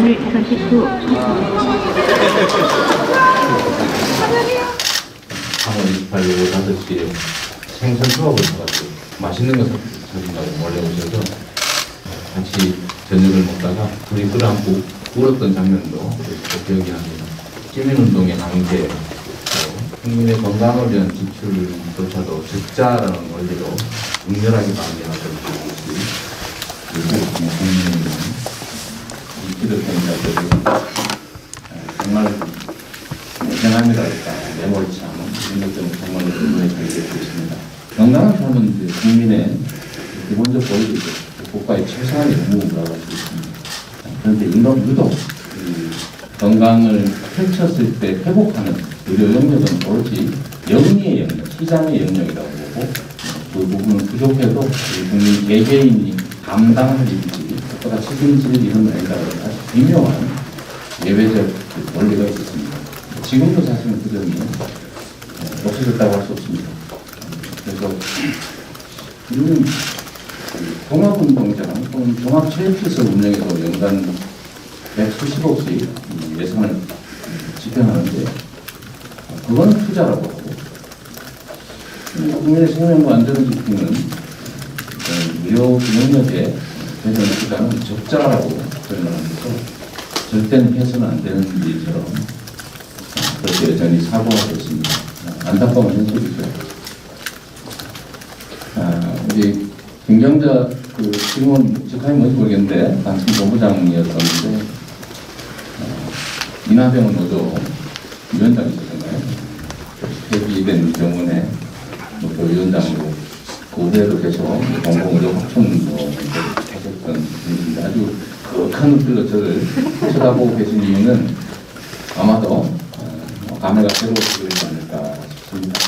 문을 선택 후 3월 28일 오후 5시에 생선 수업을 해가지고 맛있는 거 사준다고 몰래 오셔서 같이 저녁을 먹다가 둘이 끌어안고 울었던 장면도 또 기억이 납니다. 시민운동의 강제, 국민의 건강을 위한 지출조차도 적자라는 원리로 묵렬하게 반대하던 것이 그리고 국민의힘은 이 기득권자들이 정말 생활이랄까 내몰참 이런 것들은 정말 눈에 보이고 있습니다. 건강한 삶은 이제 국민의 기본적 권리이고 국가의 최소한의 의무라고 할 수 있습니다. 그런데 유독 건강을 펼쳤을 때 회복하는 의료 영역은 오로지 영리의 영역, 시장의 영역이라고 보고 그 부분은 부족해도 국민 개개인이 감당할 일이지 그보다 책임질 일은 아니라고 하는 아주 미묘한 예외적 원리가 있었습니다. 지금도 사실은 그 점이 없어졌다고 할 수 없습니다. 그래서 우리는 종합운동장 또는 종합체육시설 운영에서 연간 100수십억씩 예산을 집행하는데 그건 투자라고 하고 국민의 생명과 안전을 지키는 의료 영역에 되는 투자는 적자라고 설명하면서 절대는 해서는 안 되는 일처럼 그렇게 여전히 사고하고 있습니다. 안타까운 현실이죠. 우리 김경자 지금은 직함이 뭔지 모르겠는데 당시 본부장이었었는데 인하병원 노조 위원장이셨잖아요. 폐기된 병원에 노조위원장으로 그 후에도 계속 공공의료 확충도 하셨던 분인데 아주 거룩한 눈길로 저를 쳐다보고 계신 이유는 아마도 감회가 새로워지지 않을까 싶습니다.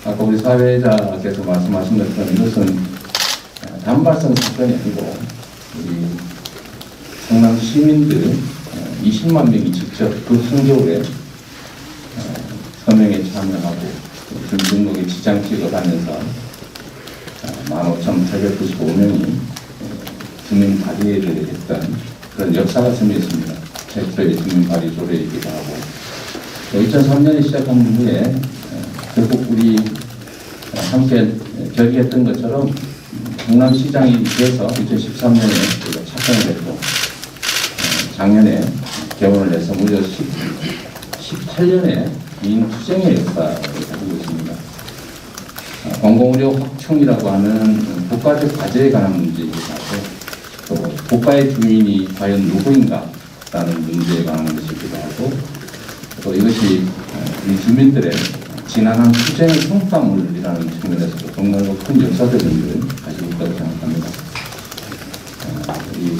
아까 우리 사회자께서 말씀하신 것처럼 이것은 단발성 사건이 아니고 우리 성남 시민들 20만 명이 직접 그 한겨울에 서명에 참여하고 등록에 지장 찍어가면서 15,895명이 주민 발의를 했던 그런 역사가 스며있습니다. 최초의 주민 발의 조례이기도 하고 2003년에 시작한 후에 결국 우리 함께 결의했던 것처럼 성남시장이 돼서 2013년에 착정을 했고 작년에 개원을 해서 무려 18년의 긴 투쟁의 역사를 가지고 있습니다. 공공의료 확충이라고 하는 국가적 과제에 관한 문제이기도 하고 또 국가의 주인이 과연 누구인가라는 문제에 관한 것이기도 하고 또 이것이 우리 주민들의 지난한 투쟁의 성과물이라는 측면에서도 정말 큰 역사적 의미를 가지고 있다고 생각합니다. 우리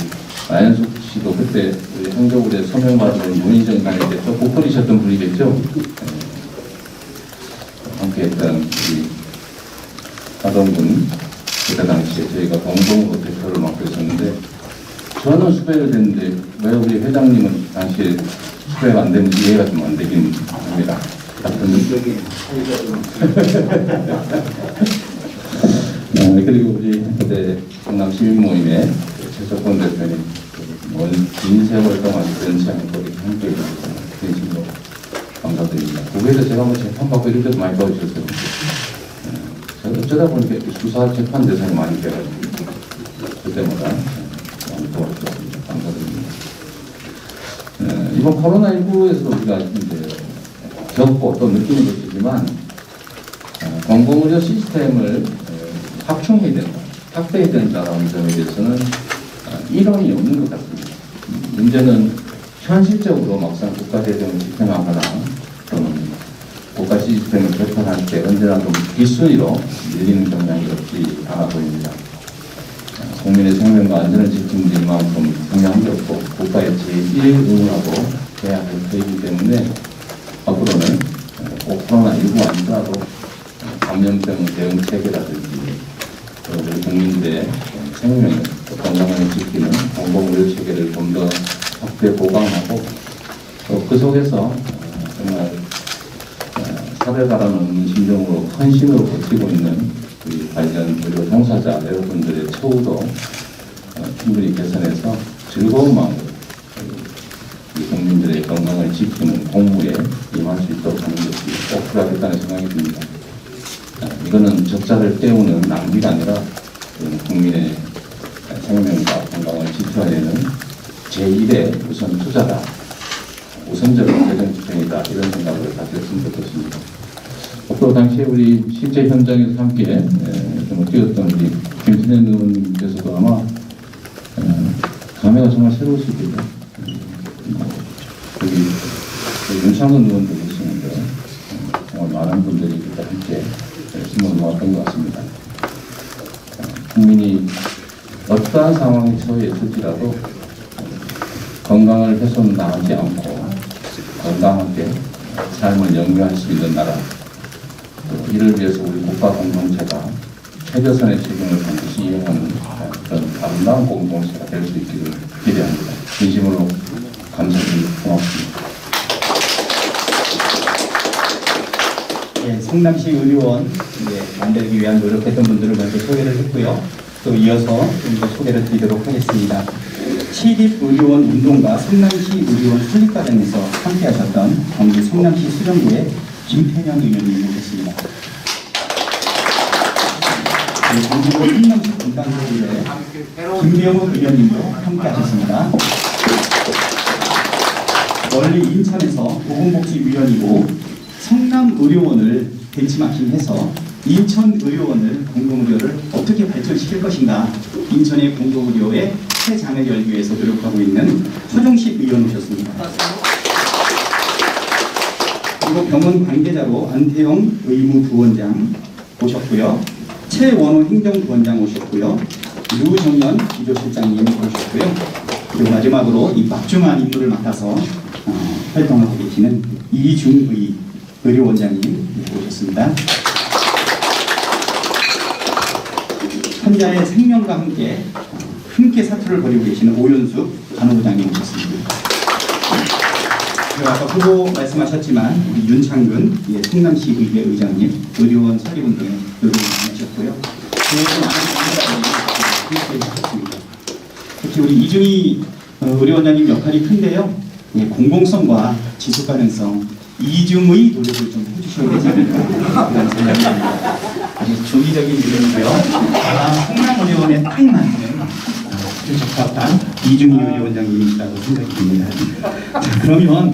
나연숙 씨도 그때 우리 한겨울에 서명받은 문희정 간에 또 보컬이셨던 분이겠죠? 함께했던 우리 하동군 그때 당시에 저희가 공동으로 대표를 맡고 있었는데 저는 수배를 됐는데 왜 우리 회장님은 당시에 수배가 안 되는지 이해가 좀 안 되긴 합니다. 그리고 우리 그때 성남 시민 모임의 최석권 대표님 긴 세월 동안 그런지 않고 함께 해주셔서 진심으로 감사드립니다. 국회에서 제가 재판받고 이럴 때도 많이 도와주셨어요. 제가 어쩌다 보니까 이렇게 수사 재판 대상이 많이 돼가지고 그때마다 많이 도와주셨습니다. 감사드립니다. 이번 코로나19에서 우리가 이제 겪고 또 느끼는 것이지만 공공의료 시스템을 확충해야 된다, 확대해야 된다는 점에 대해서는 이론이 없는 것 같습니다. 문제는 현실적으로 막상 국가대정을 집행하거나 또는 국가 시스템을 개편할 때 언제나 좀 뒷순위로 밀리는 경향이 없지 않아 보입니다. 국민의 생명과 안전을 지키는 일만큼 중요한 게 없고 국가의 제1 의무라고 해야 할 터이기 때문에 앞으로는 꼭 코로나19 아니더라도 감염병 대응 체계라든지 우리 국민들의 생명, 건강을 지키는 공공의료 체계를 좀 더 확대 보강하고 또 그 속에서 정말 사회바람 없는 심정으로 헌신으로 버티고 있는 우리 관련 의료 종사자 여러분들의 처우도 충분히 개선해서 즐거운 마음으로 건강을 지키는 공무에 임할 수 있도록 하는 것이 꼭 필요하겠다는 생각이 듭니다. 이거는 적자를 때우는 낭비가 아니라 국민의 생명과 건강을 지켜야 되는 제1의 우선 투자다, 우선적인 재정 집행이다, 이런 생각을 가졌으면 좋겠습니다. 또 당시에 우리 실제 현장에서 함께 좀 뛰었던 우리 김진현 의원님께서도 아마 감회가 정말 새로우실 거예요. 여기 윤창근 의원도 계시는데 정말 많은 분들이 그때 함께 심을 모았던 것 같습니다. 국민이 어떠한 상황에 처해 있을지라도 건강을 훼손당하지 않고 건강하게 삶을 영위할 수 있는 나라, 또 이를 위해서 우리 국가 공동체가 최저선의 책임을 반드시 이행하는 그런 아름다운 공동체가 될 수 있기를 기대합니다. 진심으로 감사드리고 고맙습니다. 예, 성남시 의료원 만들기 위한 노력했던 분들을 먼저 소개를 했고요. 또 이어서 좀 더 소개를 드리도록 하겠습니다. 시립의료원 운동과 성남시 의료원 설립 과정에서 함께하셨던 경기 성남시 수정구의 김태년 의원님 모셨습니다. 경기도 성남시 분당구의 김병욱 의원님도 함께하셨습니다. 원래 인천에서 보건복지위원이고 성남의료원을 벤치마킹해서 인천의료원을 공공의료를 어떻게 발전시킬 것인가, 인천의 공공의료의 새 장을 열기 위해서 노력하고 있는 서정식 의원 오셨습니다. 그리고 병원 관계자로 안태영 의무부원장 오셨고요. 최원호 행정부원장 오셨고요. 류정연 기조실장님 오셨고요. 그리고 마지막으로 이 막중한 임무를 맡아서 활동하고 계시는 이중의 의료원장님 오셨습니다. 환자의 생명과 함께 사투를 벌이고 계시는 오윤숙 간호부장님 오셨습니다. 그리고 아까 후보 말씀하셨지만 우리 윤창근 성남시 의회 의장님, 의료원 설립운동에 노력을 많이 하셨고요. 그래서 많은 분들이 함께 하셨습니다. 특히 우리 이중희 의료원장님 역할이 큰데요. 공공성과 지속 가능성, 이중의 노력을 좀 해주셔야 되지 않을까 그런 생각이 듭니다. 아주 중의적인 의견이고요. 아마 성남의료원에 딱 맞는 아주 적합한 이중희 의료원장님이시라고 생각이 듭니다. 자, 그러면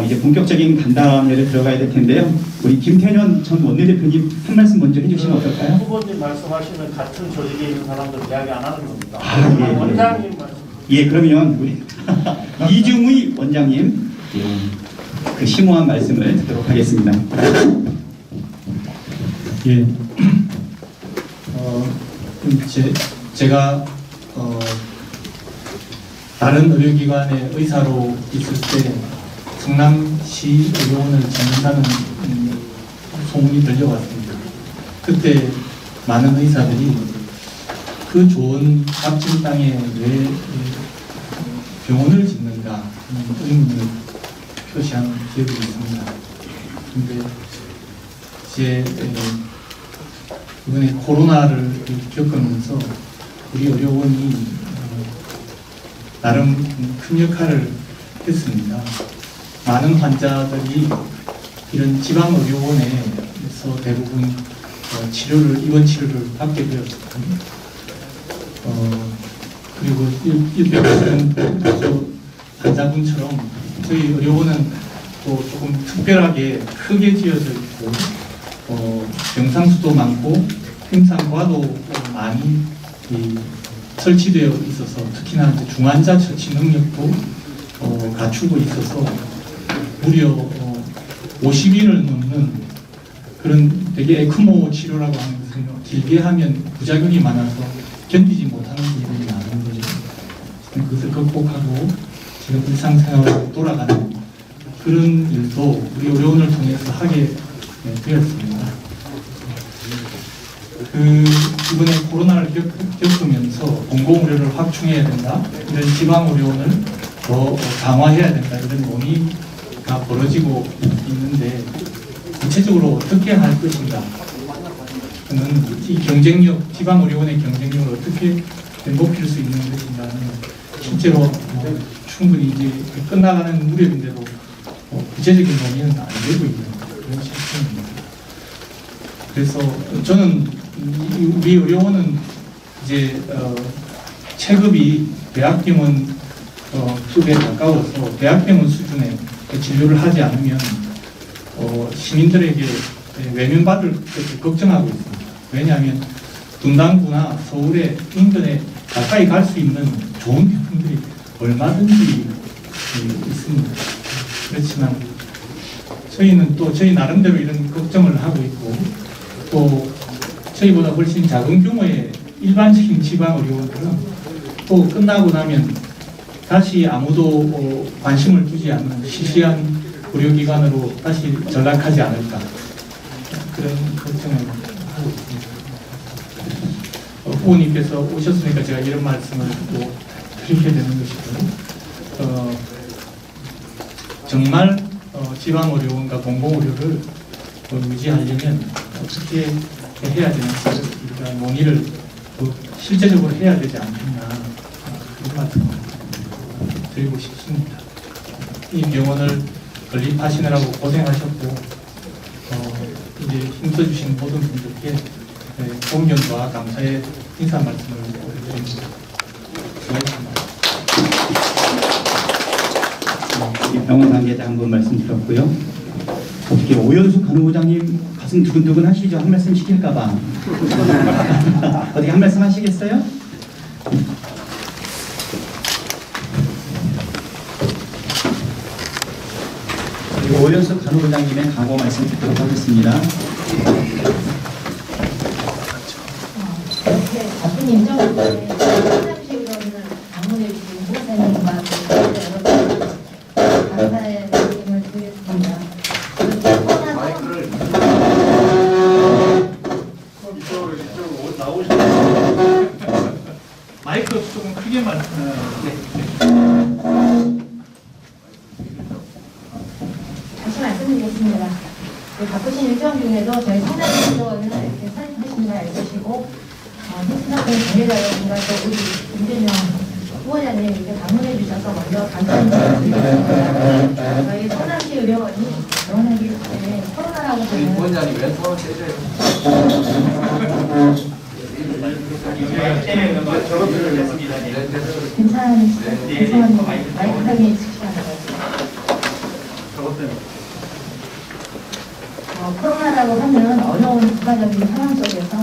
이제 본격적인 간담회를 들어가야 될 텐데요. 우리 김태년 전 원내대표님 한 말씀 먼저 해주시면 어떨까요? 후보님 말씀하시는 같은 조직에 있는 사람들 이야기 안 하는 겁니다. 예, 원장님 말씀. 예, 그러면 우리 이중의 원장님 그 심오한 말씀을 듣도록 하겠습니다. 예. 제가 다른 의료기관의 의사로 있을 때 성남시 의료원을 짓는다는 소문이 들려왔습니다. 그때 많은 의사들이 그 좋은 값진 땅에 왜 병원을 짓는가 하는 의문을 표시한 기억이 있습니다. 근데 이제 이번에 코로나를 겪으면서 우리 의료원이 나름 큰 역할을 했습니다. 많은 환자들이 이런 지방의료원에서 대부분 입원 치료를 받게 되었거든요. 그리고 일평생 환자분처럼 저희 의료원은 또 조금 특별하게 크게 지어져 있고 병상수도 많고 행상과도 많이 설치되어 있어서 특히나 이제 중환자 처치 능력도 갖추고 있어서 무려 50일을 넘는 그런 되게 에크모 치료라고 하는 것은 길게 하면 부작용이 많아서 견디지 못하는 일이 많은 거죠. 그것을 극복하고 지금 일상생활로 돌아가는 그런 일도 우리 의료원을 통해서 하게 되었습니다. 이번에 코로나를 겪으면서 공공의료를 확충해야 된다, 이런 지방의료원을 더 강화해야 된다, 이런 논의가 벌어지고 있는데 구체적으로 어떻게 할 것인가, 이 경쟁력, 지방의료원의 경쟁력을 어떻게 높일 수 있는 것인가는 실제로 충분히 이제 끝나가는 무렵인데도 구체적인 논의는 안 되고 있는 그런 시스템입니다. 그래서 저는 우리 의료원은 이제 체급이 대학병원 급에 가까워서 대학병원 수준의 진료를 하지 않으면 시민들에게 외면받을 것을 걱정하고 있습니다. 왜냐하면 분당구나 서울의 인근에 가까이 갈 수 있는 좋은 병원들이 얼마든지 있습니다. 그렇지만 저희는 또 저희 나름대로 이런 걱정을 하고 있고, 또 저희보다 훨씬 작은 규모의 일반적인 지방의료원들은 또 끝나고 나면 다시 아무도 관심을 두지 않는 시시한 의료기관으로 다시 전락하지 않을까, 그런 걱정을 하고 있습니다. 후보님께서 오셨으니까 제가 이런 말씀을 또 드리게 되는 것이고, 정말 지방의료원과 공공의료를 유지하려면 어떻게 해야 되는지 우리가 논의를 실제적으로 해야 되지 않겠나, 그런 말씀을 드리고 싶습니다. 이 병원을 건립하시느라고 고생하셨고, 이제 힘써주신 모든 분들께 존경과 감사의 인사 말씀을 드립니다. 수고하셨습니다. 병원 관계자 한 분 말씀 드렸고요. 어떻게 오연수 간호부장님 가슴 두근두근 하시죠? 한 말씀 시킬까봐. 어떻게 한 말씀 하시겠어요? 그리고 오연수 간호부장님의 각오 말씀 듣도록 하겠습니다. 이렇게 바쁜 일정 중에 상담실로는 방문해 주신 후보자님과 감사의 말씀을 드리겠습니다. 이쪽으로 나오시면 마이크 조금 크게 말씀해. 다시 말씀드리겠습니다. 바쁘신 일정 중에도 저희 상담실로는 이렇게 선임하신 걸 알고 계시고, 희수학교 관계자 여러분과 또 우리 윤재명 후보자님 이렇게 방문해 주셔서 먼저 감사드립니다. 저희 성남시 의료원이 병원하기 전에 코로나라고 보면 원장님 왼손을 떼줘요. 괜찮으시죠? 죄송합니다. 마이크하게 해주시면 코로나라고 하면 어려운 국가적인 상황 속에서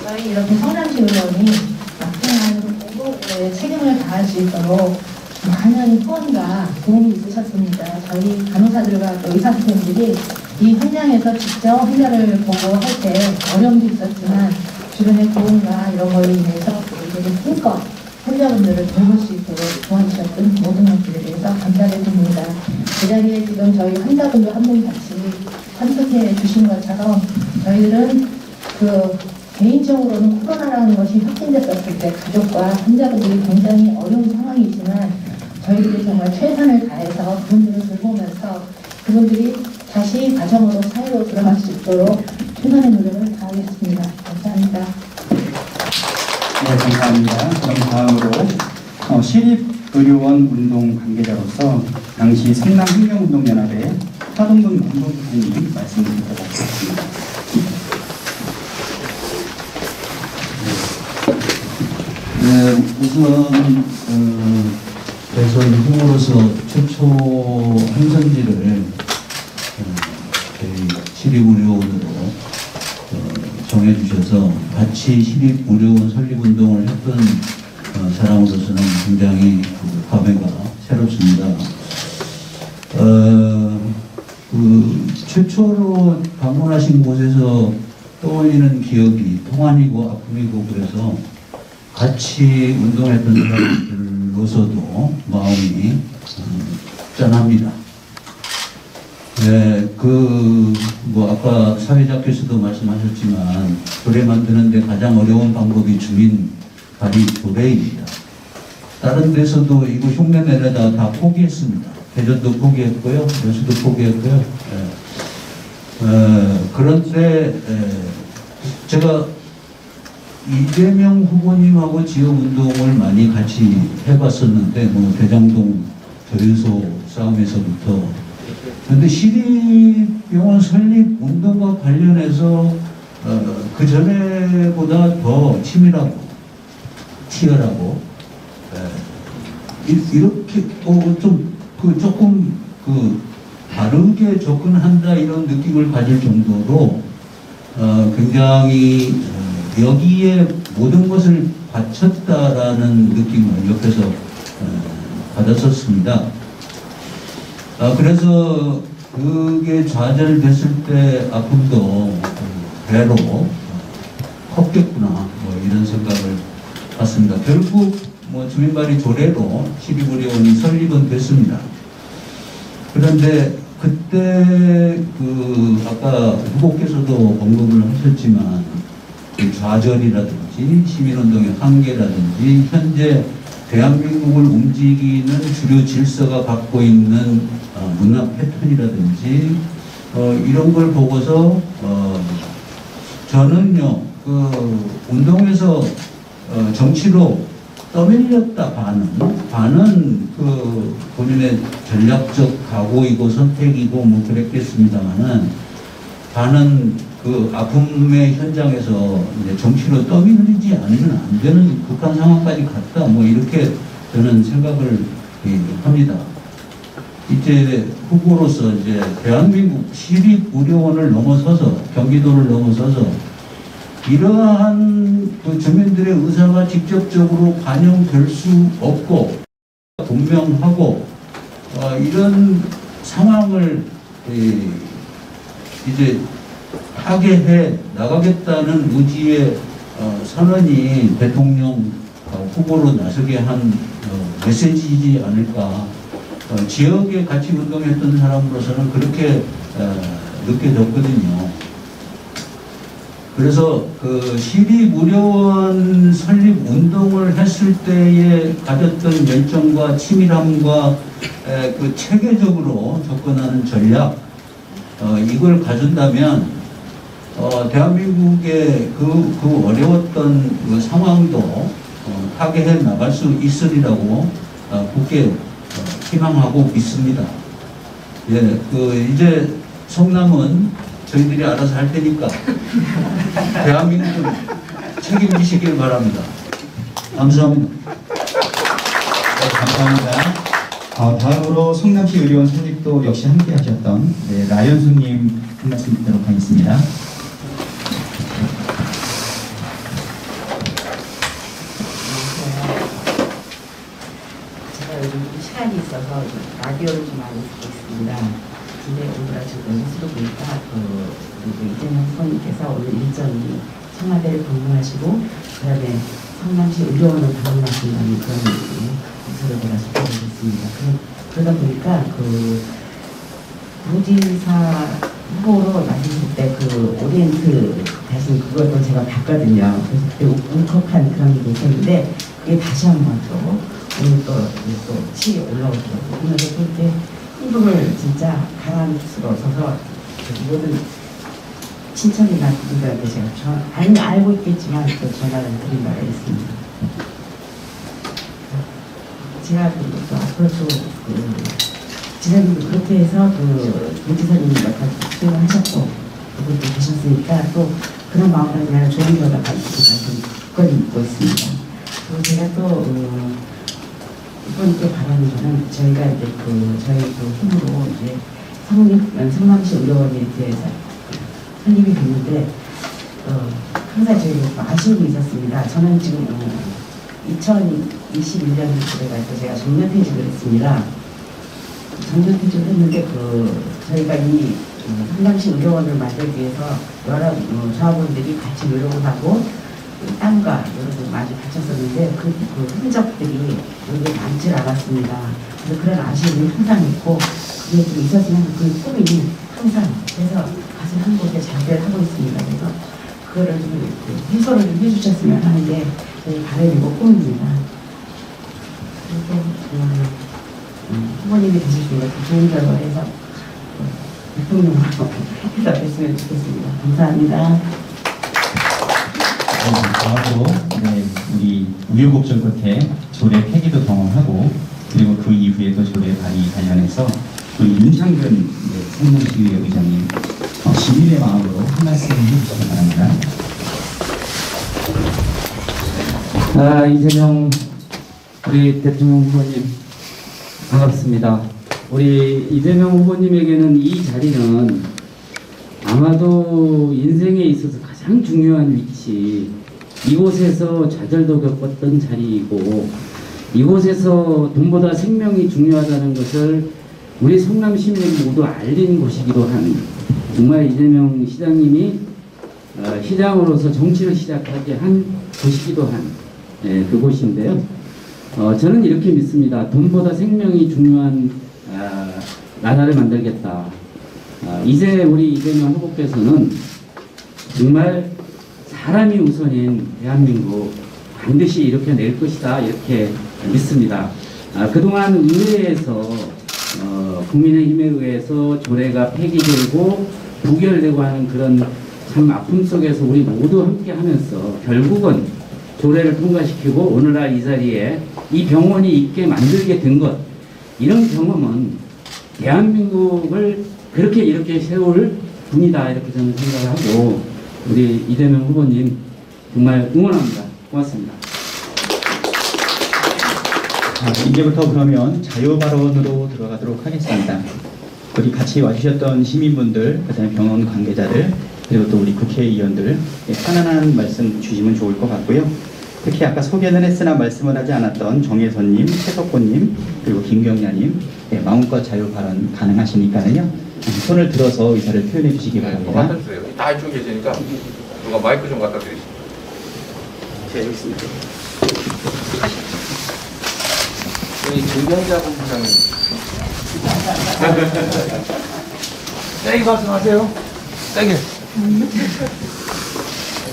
저희 이렇게 성남시 의원이 막중한 공공의 책임을 다할 수 있도록 많은 후원과 도움이 있으셨습니다. 저희 간호사들과 또 의사 선생님들이 이 현장에서 직접 환자를 보고 할 때 어려움도 있었지만 주변의 도움과 이런 걸로 인해서 우리들이 힘껏 환자분들을 돌볼 수 있도록 도와주셨던 모든 분들에 대해서 감사를 드립니다. 그 자리에 지금 저희 환자분들 한 분 같이 참석해 주신 것처럼 저희들은 개인적으로는 코로나라는 것이 확진됐었을 때 가족과 환자분들이 굉장히 어려운 상황이지만 저희들이 정말 최선을 다해서 그분들을 돌보면서 그분들이 다시 가정으로 사회로 들어갈 수 있도록 최선의 노력을 다하겠습니다. 감사합니다. 네, 감사합니다. 그럼 다음으로 시립의료원 운동 관계자로서 당시 성남환경운동연합의 하동근 공동대표님 말씀을 듣도록 하겠습니다. 네, 우선 대선 후보로서 최초 행선지를 저희 시립의료원으로 정해주셔서 같이 시립의료원 설립운동을 했던 사람으로서는 굉장히 감회가 새롭습니다. 최초로 방문하신 곳에서 떠올리는 기억이 통안이고 아픔이고 그래서 같이 운동했던 사람들로서도 마음이 짠합니다. 네, 아까 사회자께서도 말씀하셨지만 조례 만드는데 가장 어려운 방법이 주민 발의 조례입니다. 다른 데서도 이거 흉내 내려다 다 포기했습니다. 대전도 포기했고요, 여수도 포기했고요. 그런데 제가 이재명 후보님하고 지역운동을 많이 같이 해봤었는데 대장동 저유소 싸움에서부터 그런데 시립병원 설립 운동과 관련해서 그 전에보다 더 치밀하고 치열하고 이렇게 조금 다르게 접근한다 이런 느낌을 가질 정도로 굉장히 여기에 모든 것을 바쳤다라는 느낌을 옆에서 받았었습니다. 그래서 그게 좌절됐을 때 아픔도 배로 컸겠구나 뭐 이런 생각을 받습니다. 결국 뭐 주민발의 조례로 시립의료원이 설립은 됐습니다. 그런데 그때 아까 후보께서도 언급을 하셨지만 그 좌절이라든지 시민운동의 한계라든지 현재 대한민국을 움직이는 주류 질서가 갖고 있는 문화 패턴이라든지 이런 걸 보고서 저는요 운동에서 정치로 떠밀렸다 반은 본인의 전략적 각오이고 선택이고 뭐 그랬겠습니다만은 반은 아픔의 현장에서 이제 정치로 떠밀리지 않으면 안 되는 극한 상황까지 갔다 뭐 이렇게 저는 생각을 합니다. 이제 후보로서 이제 대한민국 시립의료원을 넘어서서 경기도를 넘어서서 이러한 주민들의 의사가 직접적으로 반영될 수 없고 분명하고 이런 상황을 이제 타개해 나가겠다는 의지의 선언이 대통령 후보로 나서게 한 메시지이지 않을까. 지역에 같이 운동했던 사람으로서는 그렇게 느껴졌거든요. 그래서 시립의료원 설립 운동을 했을 때에 가졌던 열정과 치밀함과 체계적으로 접근하는 전략 이걸 가진다면 대한민국의 그 어려웠던 상황도 타개해 나갈 수 있으리라고 굳게 희망하고 있습니다. 예, 이제 성남은 저희들이 알아서 할 테니까 대한민국을 책임지시길 바랍니다. 감사합니다. 네, 감사합니다. 다음으로 성남시 의료원 설립도 역시 함께 하셨던 라연수님 한 말씀 듣도록 하겠습니다. 제가 요즘 시간이 있어서 라디오를 좀 많이 듣고 있습니다. 근데 오늘 지금 뉴스로 보니까 이재명 후보님께서 오늘 일정이 청와대를 방문하시고 그다음에 성남시 의료원을 방문하신다는 그런 뉴스를 제가 접하겠습니다. 그러다 보니까 도지사 후보로 나서실 때 오리엔트 대신 그것도 제가 봤거든요. 그래서 그때 울컥한 그런 게 있었는데 그게 다시 한번 또 오늘 또 치에 올라오더라고요. 그래서 또 이렇게 흥분을 진짜 강한 수로 서서 모든 친척이나 누구들한테 제가 알고 있겠지만 또 전화를 드린 바가 있습니다. 제가 또 앞으로 또 지사님도 그렇게 해서 도지사님이 수행을 하셨고 그분도 계셨으니까 또 그런 마음으로 그냥 좋은 결과가 있기를 굳건히 믿고 있습니다. 그리고 제가 또 이번에 바라는 거는 저희가 이제 저희 힘으로 이제 성남시 의료원이 이제 설립이 됐는데 항상 저희가 아쉬움이 있었습니다. 저는 지금 2021년에 제가 정년퇴직을 했습니다. 정년퇴직을 했는데 저희가 이 성남시 의료원을 만들기 위해서 여러 조합원들이 같이 노력을 하고 땅과 이런 걸 많이 바쳤었는데 그 흔적들이 여기에 남질 않았습니다. 그래서 그런 아쉬움이 항상 있고 그게 좀 있었으면 그 꿈이 항상 그래서 가슴 한 곳에 자리를 하고 있습니다. 그래서 그거를 좀 해소를 좀 해주셨으면 하는 게 저희 바람이고 꿈입니다. 그리고 후보님이 되실 수 있는 좋은 결과를 해서 대통령으로 해서 됐으면 좋겠습니다. 감사합니다. 다음으로 우리 우여곡절 끝에 조례 폐기도 경험하고 그리고 그 이후에 또 조례 발의 관련해서 우리 윤창근 성남시의회 의장님 시민의 마음으로 한 말씀 해주시기 바랍니다. 이재명 우리 대통령 후보님 반갑습니다. 우리 이재명 후보님에게는 이 자리는 아마도 인생에 있어서 가장 중요한 위치, 이곳에서 좌절도 겪었던 자리이고 이곳에서 돈보다 생명이 중요하다는 것을 우리 성남 시민 모두 알린 곳이기도 한, 정말 이재명 시장님이 시장으로서 정치를 시작하게 한 곳이기도 한 그곳인데요. 저는 이렇게 믿습니다. 돈보다 생명이 중요한 나라를 만들겠다. 이제 우리 이재명 후보께서는 정말 사람이 우선인 대한민국 반드시 이렇게 낼 것이다, 이렇게 믿습니다. 그동안 의회에서 국민의힘에 의해서 조례가 폐기되고 부결되고 하는 그런 참 아픔 속에서 우리 모두 함께 하면서 결국은 조례를 통과시키고 오늘날 이 자리에 이 병원이 있게 만들게 된 것, 이런 경험은 대한민국을 그렇게 이렇게 세울 분이다, 이렇게 저는 생각을 하고 우리 이재명 후보님 정말 응원합니다. 고맙습니다. 이제부터 그러면 자유발언으로 들어가도록 하겠습니다. 우리 같이 와주셨던 시민분들, 그다음에 병원 관계자들, 그리고 또 우리 국회의원들 편안한 말씀 주시면 좋을 것 같고요. 특히 아까 소개는 했으나 말씀을 하지 않았던 정혜선님, 최석호님, 그리고 김경야님 마음껏 자유발언 가능하시니까요. 손을 들어서 의사를 표현해 주시기 바랍니다. 갖다 주세요. 다 이쪽 계시니까 누가 마이크 좀 갖다 드리세요. 네, 여기 있습니다. 여기 김경자 본부장님. 세게 말씀하세요. 세게.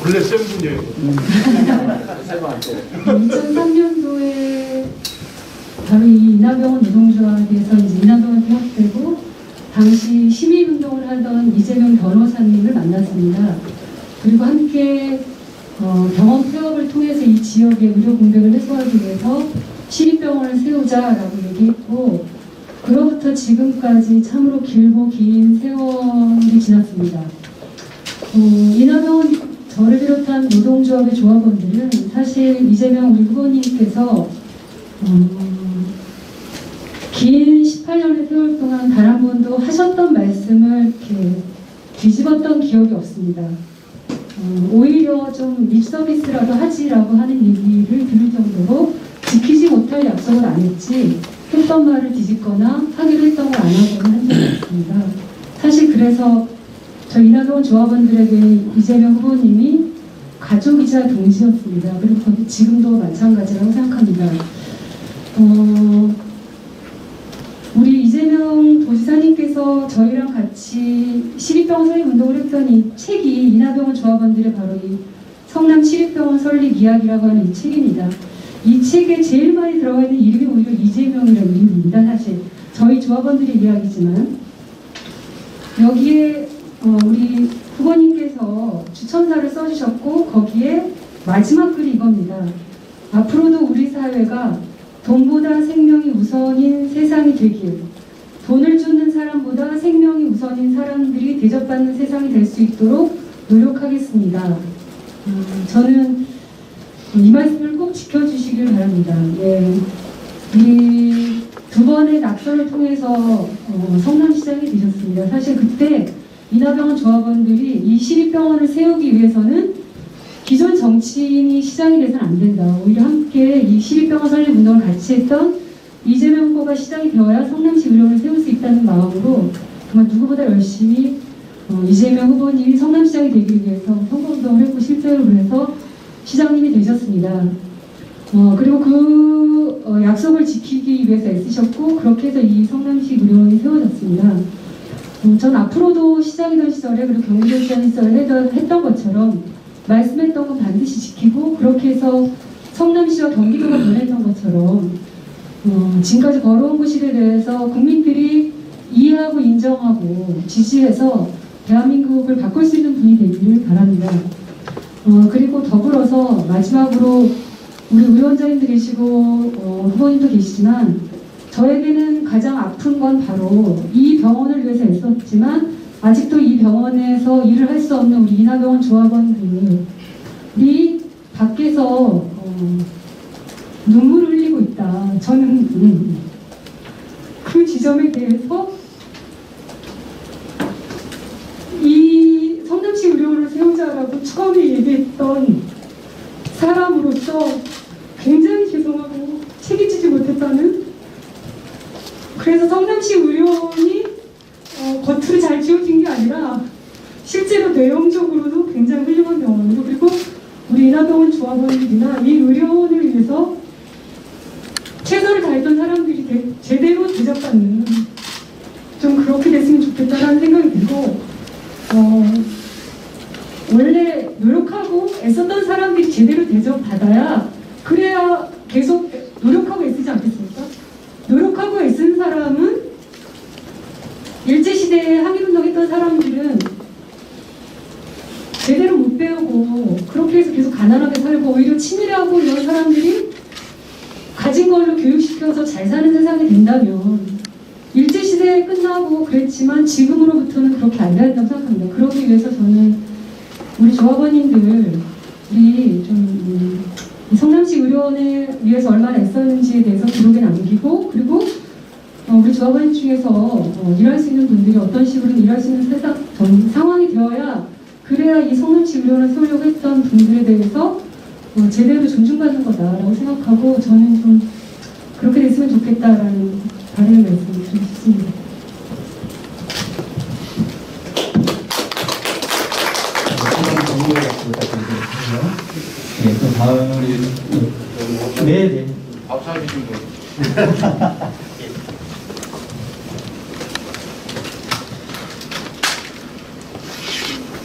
원래 센 분이에요. 2003년도에 바로 이 인하병원 노동조합에서 이제 인하병원 폐업되고 당시 시민운동을 하던 이재명 변호사님을 만났습니다. 그리고 함께 병원 폐업을 통해서 이 지역의 의료 공백을 해소하기 위해서 시립병원을 세우자라고 얘기했고, 그로부터 지금까지 참으로 길고 긴 세월이 지났습니다. 인하병원 저를 비롯한 노동조합의 조합원들은 사실 이재명 우리 후보님께서 긴 18년의 세월 동안 단 한 번도 하셨던 말씀을 이렇게 뒤집었던 기억이 없습니다. 오히려 좀 립서비스라도 하지라고 하는 얘기를 들을 정도로 지키지 못할 약속을 안 했지 했던 말을 뒤집거나 하기로 했던 걸 안 하거나 한 적이 없습니다. 사실 그래서 저 인하병원 조합원들에게 이재명 후보님이 가족이자 동지였습니다. 그리고 지금도 마찬가지라고 생각합니다. 우리 이재명 도지사님께서 저희랑 같이 시립병원 설립 운동을 했던 이 책이 인하병원 조합원들의 바로 이 성남 시립병원 설립 이야기라고 하는 이 책입니다. 이 책에 제일 많이 들어가 있는 이름이 오히려 이재명이라는 이름입니다. 사실 저희 조합원들의 이야기지만 여기에 우리 후보님께서 추천사를 써주셨고 거기에 마지막 글이 이겁니다. 앞으로도 우리 사회가 돈보다 생명이 우선인 세상이 되길, 돈을 쫓는 사람보다 생명이 우선인 사람들이 대접받는 세상이 될 수 있도록 노력하겠습니다. 저는 이 말씀을 꼭 지켜주시길 바랍니다. 예. 이 두 번의 낙선을 통해서 성남시장이 되셨습니다. 사실 그때 인하병원 조합원들이 이 시립병원을 세우기 위해서는 기존 정치인이 시장이 돼서는 안 된다. 오히려 함께 이 시립병원 설립 운동을 같이 했던 이재명 후보가 시장이 되어야 성남시 의료를 세울 수 있다는 마음으로 정말 누구보다 열심히 이재명 후보님이 성남시장이 되기 위해서 선거운동을 했고 실제로 그래서 시장님이 되셨습니다. 그리고 그 약속을 지키기 위해서 애쓰셨고 그렇게 해서 이 성남시 의료원이 세워졌습니다. 전 앞으로도 시장이던 시절에 그리고 경기도시장 시절에 했던 것처럼 말씀했던 건 반드시 지키고 그렇게 해서 성남시와 경기도가 변했던 것처럼 지금까지 걸어온 그 시대에 대해서 국민들이 이해하고 인정하고 지지해서 대한민국을 바꿀 수 있는 분이 되기를 바랍니다. 그리고 더불어서 마지막으로 우리 의원장님도 계시고 후보님도 계시지만 저에게는 가장 아픈 건 바로 이 병원을 위해서 애썼지만 아직도 이 병원에서 일을 할 수 없는 우리 인하병원 조합원들이 밖에서 눈물을 흘리고 있다. 저는 그 지점에 대해서 이 성남시 의료원을 세우자라고 처음에 얘기했던 사람으로서 굉장히 죄송하고 책임지지 못했다는, 그래서 성남시 의료원이 겉으로 잘 지어진 게 아니라 실제로 내용적으로도 굉장히 훌륭한 병원으로, 그리고 우리 인하병원 조합원들이나 이 의료원을 위해서 최선을 다했던 사람들이 제대로 대접받는, 좀 그렇게 됐으면 좋겠다라는 생각이 들고, 원래 노력하고 애썼던 사람들이 제대로 대접받아야, 그래야 계속 노력하고 애쓰지 않겠습니까? 노력하고 애쓴 사람은, 일제시대에 항일운동했던 사람들은 제대로 못 배우고 그렇게 해서 계속 가난하게 살고 오히려 치밀하고 이런 사람들이 가진 걸로 교육시켜서 잘 사는 세상이 된다면, 일제시대 끝나고 그랬지만 지금으로부터는 그렇게 안 된다고 생각합니다. 그러기 위해서 저는 우리 조합원님들, 우리 좀 성남시 의료원에 위해서 얼마나 애썼는지에 대해서 기록에 남기고, 그리고 우리 조합원 중에서 일할 수 있는 분들이 어떤 식으로 일할 수 있는 상황이 되어야, 그래야 이 성남시 의료원을 세우려고 했던 분들에 대해서 제대로 존중받는 거다라고 생각하고, 저는 좀 그렇게 됐으면 좋겠다라는 바람을 말씀드리고 싶습니다. 네, 또 다음 우리 네.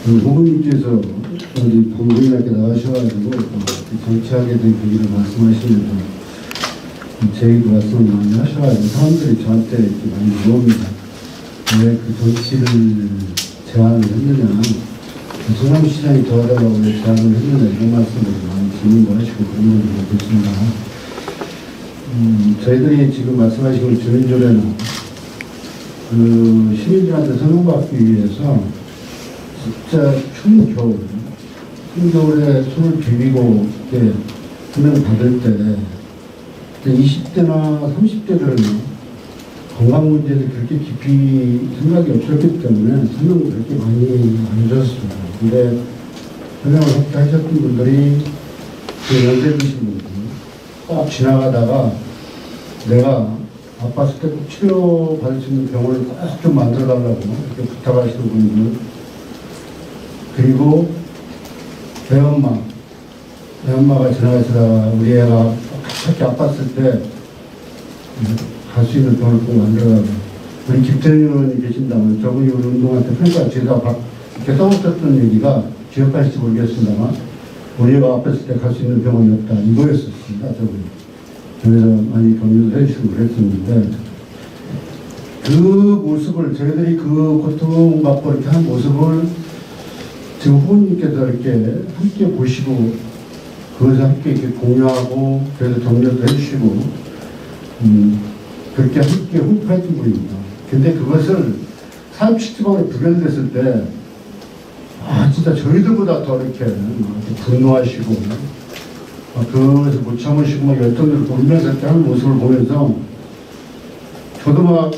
후보님께서 어디 방송이렇게 나가셔가지고 정치하게 된 계기를 말씀하시면서 제 얘기도 말씀을 많이 하셔가지고 사람들이 저한테 이렇게 많이 물어봅니다. 왜 그 정치를 제안을 했느냐, 성남시장이 도와달라고 왜 제안을 했느냐, 이런 말씀을 많이 질문도 하시고 그런 분들도 계십니다. 저희들이 지금 말씀하신 주민조례는 그 시민들한테 설명받기 위해서 진짜 추운 겨울, 추운 겨울에 손을 비비고 이렇게 설명 받을 때 20대나 30대들은 건강 문제를 그렇게 깊이 생각이 없었기 때문에 설명을 그렇게 많이 안 줬습니다. 근데 설명을 그렇게 하셨던 분들이 그 연세 드신 분들, 딱 지나가다가 내가 아팠을 때 꼭 치료받을 수 있는 병원을 꼭 좀 만들어달라고 이렇게 부탁하시는 분들, 그리고 애엄마가 지나가시다가 우리 애가 갑자기 아팠을 때 갈 수 있는 병원을 꼭 만들어달라고. 우리 김태현 의원이 계신다면 저분이 우리 운동한테 평가 제가 이렇게 써먹었던 얘기가 기억하실지 모르겠습니다만, 우리 애가 아팠을 때 갈 수 있는 병원이 없다, 이거였었습니다. 저분이. 그래서 많이 격려도 해주시고 그랬었는데, 그 모습을, 저희들이 그 고통받고 이렇게 한 모습을 지금 후보님께서 이렇게 함께 보시고, 그것을 함께 이렇게 공유하고, 그래서 격려도 해주시고, 그렇게 함께 홍보했던 분입니다. 근데 그것을 사업 시스템에 부결됐을 때, 진짜 저희들보다 더 이렇게 분노하시고, 그것을 못 참으시고 막 열정을 울면서 이렇게 하는 모습을 보면서, 저도 막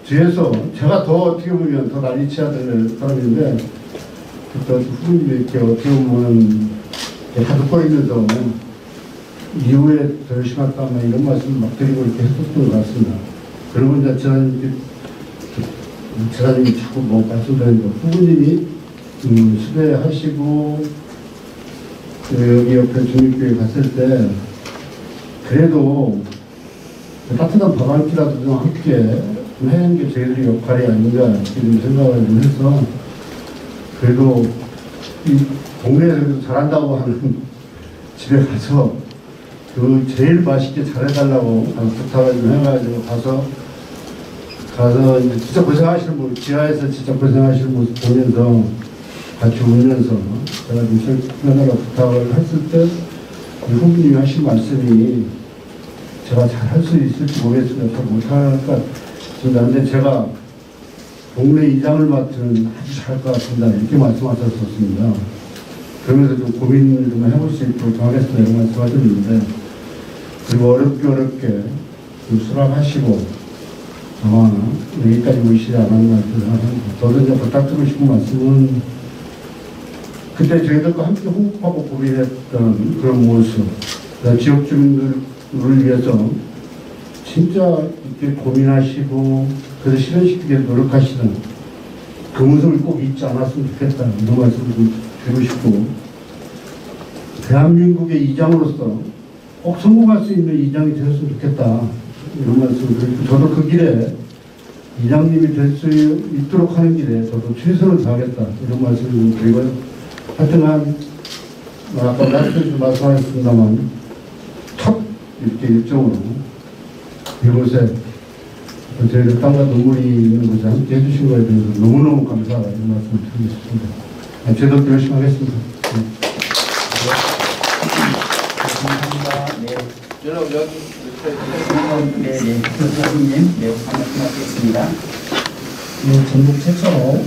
뒤에서 제가 더 어떻게 보면 더 난리쳐야 될 사람인데, 그때 후보님이 이렇게 어떻게 보면 다 듣고 있면서 이후에 더 열심히 할까 이런 말씀을 막 드리고 이렇게 했었던 것 같습니다. 그러고 이제 지사님이 자꾸 뭐 말씀드리는 거, 후보님이 수배하시고 여기 옆에 중립교회 갔을 때 그래도 따뜻한 밥 한 끼라도 좀 함께 좀 해야 게 저희들의 역할이 아닌가 이런 생각을 좀 해서, 그래도 이 동네에서 잘한다고 하는 집에 가서 그 제일 맛있게 잘해달라고 부탁을 좀 해가지고 가서 이제 진짜 고생하시는 모습, 지하에서 진짜 고생하시는 모습 보면서 같이 울면서 제가 좀 설명하라고 부탁을 했을 때 후보님이 하신 말씀이 제가 잘 할 수 있을지 모르겠습니다. 잘 못할 것 같습니다. 근데 제가 동네 이장을 맡으면 아주 잘할 것 같습니다. 이렇게 말씀하셨었습니다. 그러면서 좀 고민을 좀 해볼 수 있도록 하겠습니다. 이런 말씀하셨는데, 그리고 어렵게 좀 수락하시고 아마 여기까지 오시지 않았나 생각합니다. 저도 이제 부탁드리고 싶은 말씀은 그때 저희들과 함께 호흡하고 고민했던 그런 모습, 지역 주민들을 위해서 진짜 이렇게 고민하시고 그래서 실현시키기 위해 노력하시는 그 모습을 꼭 잊지 않았으면 좋겠다, 이런 말씀을 좀 드리고 싶고, 대한민국의 이장으로서 꼭 성공할 수 있는 이장이 되었으면 좋겠다, 이런 말씀을 드리고, 저도 그 길에 이장님이 될 수 있도록 하는 길에 저도 최선을 다하겠다, 이런 말씀을 좀 드리고요. 하여튼간 아까 말씀하셨습니다만 첫 이렇게 일정으로 이곳에 저희들 땀과 눈물이 있는 곳에 함께 해주신 거에 대해서 너무너무 감사하다, 이런 말씀을 드리고 싶습니다. 저도 열심히 하겠습니다. 감사합니다. 네. 여러분 여기 네, 교수님, 네, 한 말씀 하겠습니다. 전국 최초로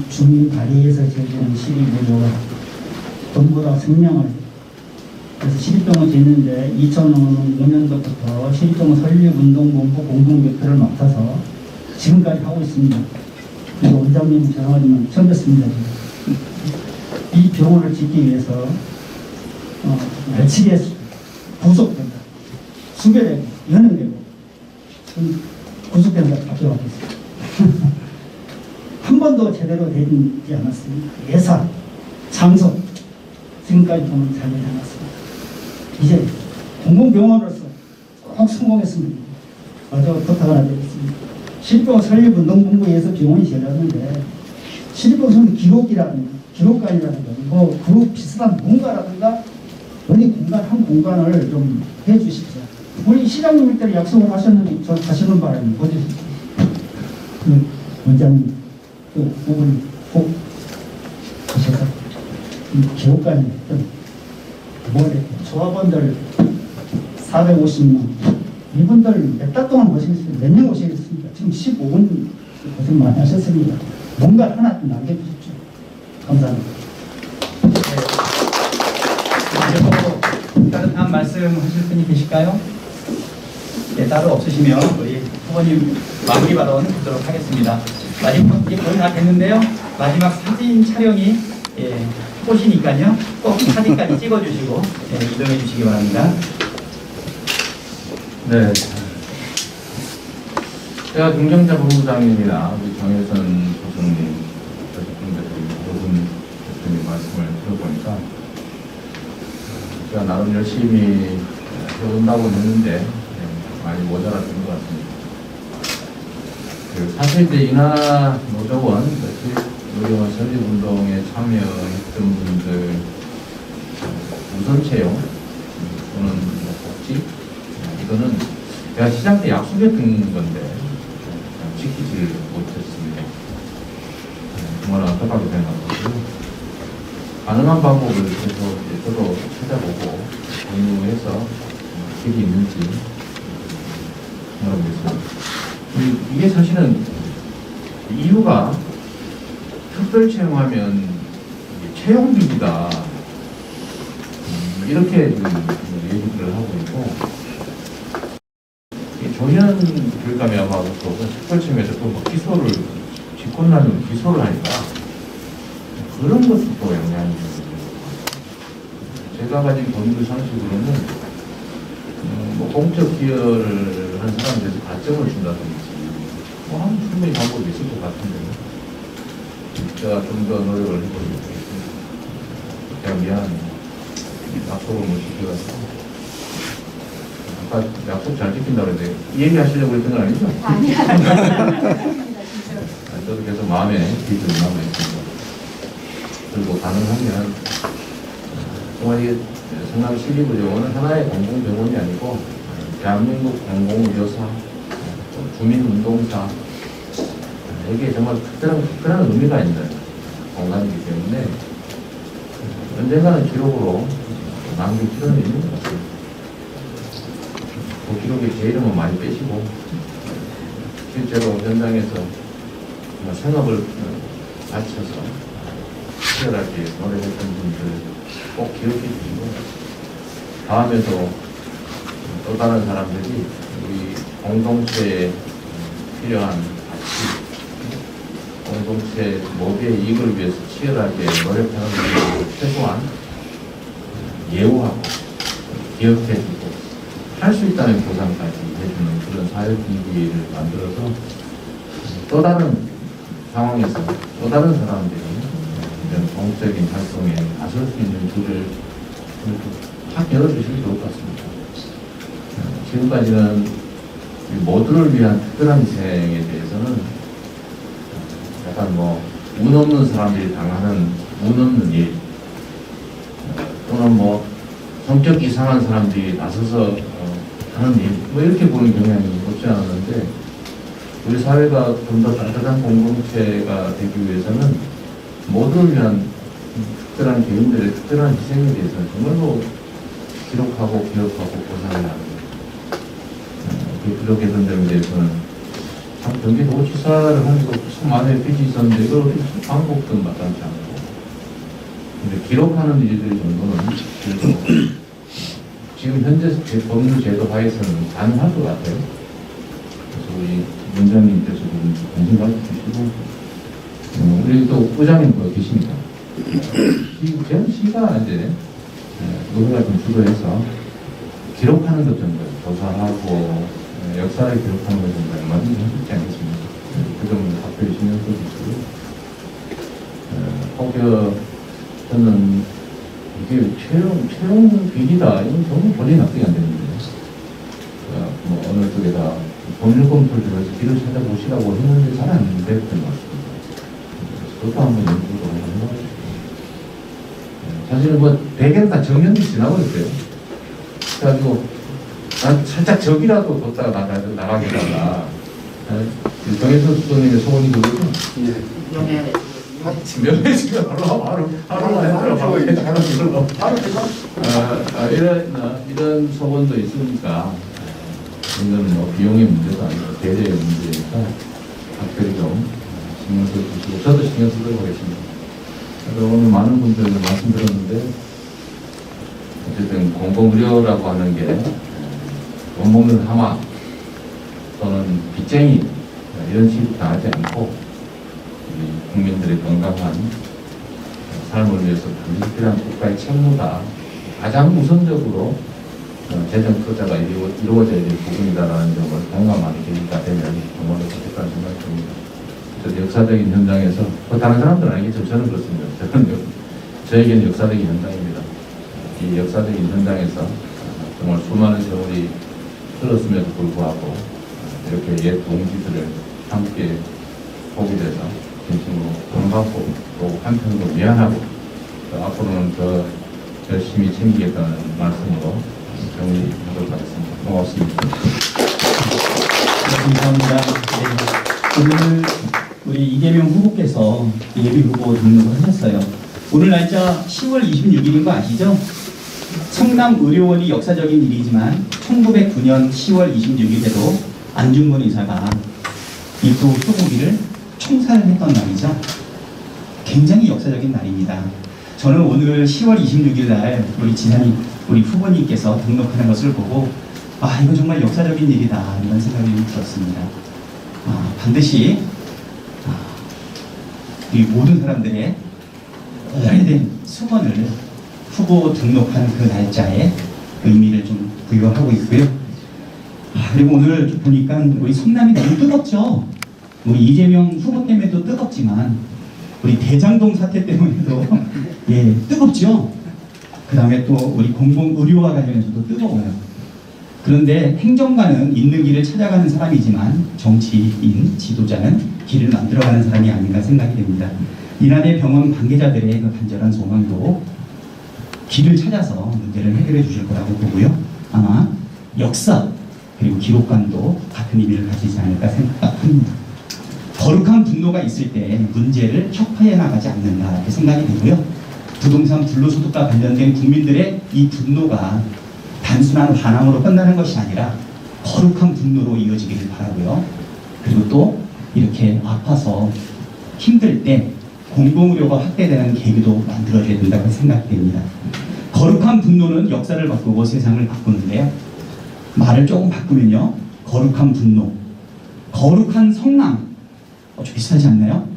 주민 발의에서 제기한 시립으로 돈보다 생명을, 그래서 시립병원 됐는데 2005년도부터 시립병원 설립운동본부 공동대표를 맡아서 지금까지 하고 있습니다. 그리고 원장님 죄송하지만 처음 뵙습니다. 이 병원을 짓기 위해서 며칠에 구속된다, 수배되고 연행되고 구속된 것 바뀌어가고 있습니다. 한 번도 제대로 되지 않았습니다. 예산, 장소, 지금까지 보면 잘 되지 않았습니다. 이제 공공병원으로서 꼭 성공했습니다. 먼저 부탁을 드리겠습니다. 시립병원 설립운동본부에서 병원이 지어졌는데 시립병원 기록관이라든가 그 비슷한 뭔가라든가 어디 공간 한 공간을 좀 해주십시오. 우리 시장님들이 약속을 하셨는데 저 가시는 바람에 어디 원장님 또 부분이 꼭 하셔서 기록관이 조합원들 450명 이분들 몇 달 동안 모시겠습니다. 몇 년 모시겠습니다. 지금 15분 고생 많이 하셨습니다. 뭔가 하나 좀 남겨주십시오. 감사합니다. 그리고 다른 말씀 하실 분이 계실까요? 네, 따로 없으시면 우리 후보님 마무리 발언 듣도록 하겠습니다. 마지막 이제 거의 다 됐는데요. 마지막 사진 촬영이 후보시니까요. 꼭 사진까지 찍어주시고 이동해 주시기 바랍니다. 네. 제가 경정자 본부장님이나 우리 정혜선 소장님, 모든 대표님 말씀을 들어보니까 제가 나름 열심히 해온다고 했는데 많이 모자랐던 것 같습니다. 사실 이제 인하 노조원, 노조원 설립운동에 참여했던 분들 우선 채용 또는 복지, 이거는 제가 시장 때 약속했던 건데 지키지를 못했습니다. 정말 안타깝게 생각하고 가능한 방법을 계속 저도 찾아보고 공유해서 길이 있는지 생각하고 있습니다. 이게 사실은 이유가 특별 채용하면 채용비기다 이렇게 얘기를 하고 있고, 조현 교육감이 아마 특별 채용에서 또 기소를 직권남용 기소를 하니까 그런 것도 또 영향이 있습니다. 제가 가진 법률 상식으로는 공적 기여를 한 사람에 대해서 가점을 준다든지 하면 충분히 방법이 있을 것 같은데요. 제가 좀 더 노력을 해보도록 하겠습니다. 제가 미안합니다. 약속을 못 지켜가지고. 아까 약속 잘 지킨다고 했는데 이 얘기 하시려고 했던 건 아니죠? 아니야. 저도 계속 마음에 기준이 남아있습니다. 그리고 가능하면 정말 이게 성남 시립의료원은 하나의 공공병원이 아니고 대한민국 공공의료사, 주민운동사, 여기에 정말 특별한 의미가 있는 공간이기 때문에 언젠가는 기록으로 남길 필요는 있는 것 같습니다. 그 기록에 제 이름은 많이 빼시고 실제로 현장에서 생업을 바쳐서 치열하게 노력했던 분들 꼭 기억해 주시고 다음에도 또 다른 사람들이 우리 공동체에 필요한 가치, 공동체 모두의 이익을 위해서 치열하게 노력하는 것을 최소한 예우하고 기억해주고 할 수 있다는 보상까지 해주는 그런 사회 분위기를 만들어서 또 다른 상황에서 또 다른 사람들이 이런 공적인 활동에 나설 수 있는 길을 확 열어주시면 좋을 것 같습니다. 지금까지는 모두를 위한 특별한 희생에 대해서는 약간 운 없는 사람들이 당하는 운 없는 일 또는 성격 이상한 사람들이 나서서 하는 일 이렇게 보는 경향이 없지 않았는데 우리 사회가 좀 더 따뜻한 공동체가 되기 위해서는 모두를 위한 특별한 개인들의 특별한 희생에 대해서는 정말로 기록하고 기억하고 보상을 하는 그 기록 개선점에 대해서는 참 경기도지사를 하면서 참 많은 빚이 있었는데 이걸 방법도 마땅치 않고 근데 기록하는 일들 정도는 그래도 지금 현재 법률 제도 하에서는 가능할 것 같아요. 그래서 우리 원장님께서도 관심 가져주시고 우리 또 부장님도 계십니다. 시가 이제 노래가 좀 주도해서 기록하는 것 정도 조사하고 역사를 기록하는 것 정도 얼마든지 할 수 있지 않겠습니까? 그 점은 각별히 신경 써주시고 혹여 저는 이게 채용 비리다 이건 정말 본인이 납득이 안 되는데 어느 쪽에다 법률 검토를 들어서 길을 찾아보시라고 했는데 잘 안 됐던 것 같습니다. 그것도 한번 연구도 한번 해보겠습니다. 사실은 대개는 다 정년도 지나버렸어요. 그래가지고 난 살짝 적이라도 뒀다가 나가겠다가 정혜선 수석님의 소원이 그거죠? 명예지가 이런 소원도 있으니까 이건 비용의 문제도 아니고 대대의 문제니까 각별히 좀 신경 써주시고 저도 신경 쓰도록 하겠습니다. 오늘 많은 분들 말씀드렸는데 어쨌든 공공의료라고 하는 게 돈 먹는 하마 또는 빚쟁이 이런 식으로 당하지 않고 국민들의 건강한 삶을 위해서 반드시 필요한 국가의 책무다. 가장 우선적으로 재정 투자가 이루어져야 될 부분이다라는 점을 공감하게 되니까 되면 정말로 좋겠다는 생각이 듭니다. 그래서 역사적인 현장에서 다른 사람들은 아니겠죠. 저는 그렇습니다. 저에게는 역사적인 현장입니다. 이 역사적인 현장에서 정말 수많은 세월이 흘렀음에도 불구하고 이렇게 옛 동지들을 함께 보게 돼서 진심으로 반갑고 또 한편으로 미안하고 또 앞으로는 더 열심히 챙기겠다는 말씀으로 정리하도록 하겠습니다. 고맙습니다. 감사합니다. 네. 오늘 우리 이재명 후보께서 예비 후보 등록을 하셨어요. 오늘 날짜 10월 26일인 거 아시죠? 성남의료원이 역사적인 일이지만 1909년 10월 26일에도 안중근 의사가 이또 소고기를 총살했던 날이죠. 굉장히 역사적인 날입니다. 저는 오늘 10월 26일 날 우리 후보님께서 등록하는 것을 보고 이거 정말 역사적인 일이다 이런 생각이 들었습니다. 반드시 이 모든 사람들의 오래된 수건을 후보 등록한 그 날짜에 의미를 좀 부여하고 있고요. 그리고 오늘 보니까 우리 성남이 너무 뜨겁죠. 우리 이재명 후보 때문에도 뜨겁지만 우리 대장동 사태 때문에도 뜨겁죠. 그 다음에 또 우리 공공의료와 관련해서도 뜨거워요. 그런데 행정가는 있는 길을 찾아가는 사람이지만 정치인, 지도자는 길을 만들어가는 사람이 아닌가 생각이 됩니다. 이날의 병원 관계자들의 그 간절한 소망도 길을 찾아서 문제를 해결해 주실 거라고 보고요. 아마 역사 그리고 기록관도 같은 의미를 가지지 않을까 생각합니다. 거룩한 분노가 있을 때 문제를 혁파해 나가지 않는다 이렇게 생각이 되고요. 부동산 불로소득과 관련된 국민들의 이 분노가 단순한 반항으로 끝나는 것이 아니라 거룩한 분노로 이어지기를 바라고요. 그리고 또 이렇게 아파서 힘들 때 공동의료가 확대되는 계기도 만들어져야 된다고 생각됩니다. 거룩한 분노는 역사를 바꾸고 세상을 바꾸는데요. 말을 조금 바꾸면요. 거룩한 분노, 거룩한 성남, 좀 비슷하지 않나요?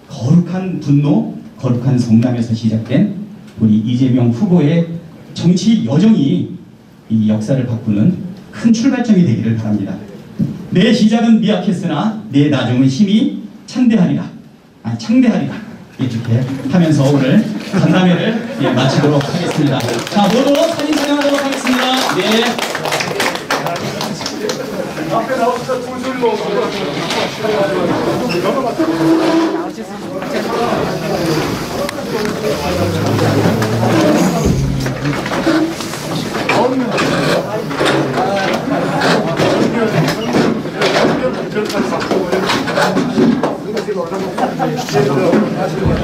거룩한 분노, 거룩한 성남에서 시작된 우리 이재명 후보의 정치 여정이 이 역사를 바꾸는 큰 출발점이 되기를 바랍니다. 내 시작은 미약했으나 내 나중은 힘이 창대하리라. 이렇게 하면서 오늘 간담회를 마치도록 하겠습니다. 자, 모두 사진 촬영하도록 하겠습니다. 네. 앞에 나오시다 둘둘로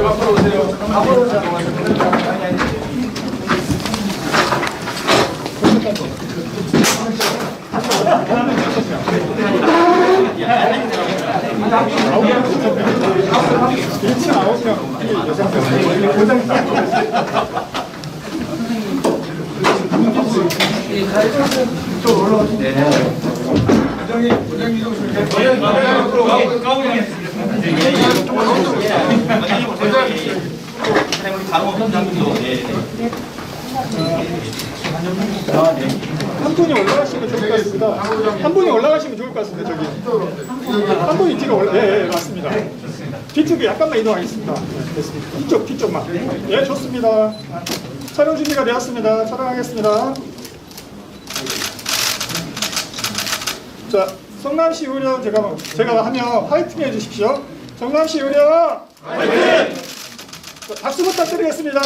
앞으로 오세요. 앞으로 오세요. 한 분이 올라가시면 좋을 것 같습니다. 한 분이 올라가시면 좋을 것 같습니다. 저기 한 분이 뒤로 올라. 네, 맞습니다. 뒤쪽에 약간만 이동하겠습니다. 네, 됐습니다. 뒤쪽만. 예, 좋습니다. 촬영 준비가 되었습니다. 촬영하겠습니다. 자, 성남시 의료 제가 하면 화이팅 해주십시오. 성남시 의료 화이팅! 박수 부탁드리겠습니다.